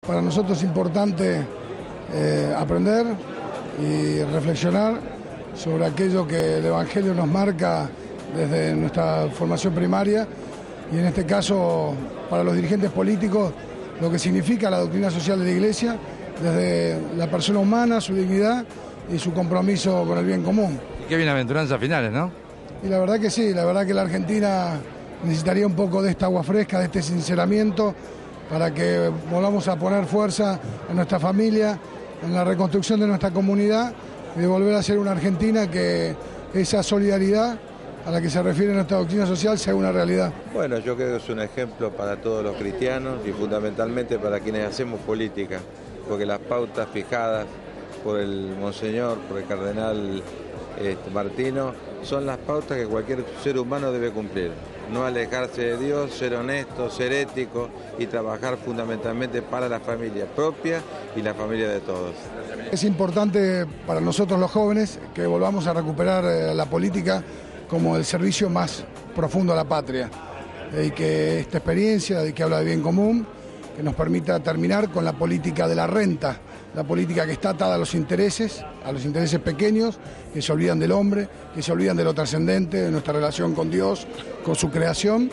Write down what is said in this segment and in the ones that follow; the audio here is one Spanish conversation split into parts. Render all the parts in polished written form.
Para nosotros es importante aprender y reflexionar sobre aquello que el Evangelio nos marca desde nuestra formación primaria y en este caso para los dirigentes políticos lo que significa la doctrina social de la Iglesia desde la persona humana, su dignidad y su compromiso con el bien común. Y qué bienaventuranzas finales, ¿no? Y la verdad que sí, la verdad que la Argentina necesitaría un poco de esta agua fresca, de este sinceramiento, para que volvamos a poner fuerza en nuestra familia, en la reconstrucción de nuestra comunidad y de volver a ser una Argentina que esa solidaridad a la que se refiere nuestra doctrina social sea una realidad. Bueno, yo creo que es un ejemplo para todos los cristianos y fundamentalmente para quienes hacemos política, porque las pautas fijadas por el Monseñor, por el Cardenal Martino, son las pautas que cualquier ser humano debe cumplir. No alejarse de Dios, ser honesto, ser ético y trabajar fundamentalmente para la familia propia y la familia de todos. Es importante para nosotros los jóvenes que volvamos a recuperar la política como el servicio más profundo a la patria y que esta experiencia de que habla de bien común, que nos permita terminar con la política de la renta, la política que está atada a los intereses pequeños, que se olvidan del hombre, que se olvidan de lo trascendente, de nuestra relación con Dios, con su creación,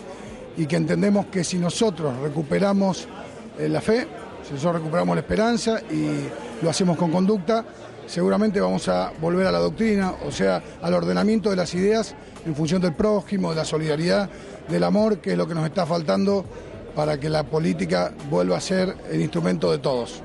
y que entendemos que si nosotros recuperamos la fe, si nosotros recuperamos la esperanza y lo hacemos con conducta, seguramente vamos a volver a la doctrina, o sea, al ordenamiento de las ideas en función del prójimo, de la solidaridad, del amor, que es lo que nos está faltando para que la política vuelva a ser el instrumento de todos.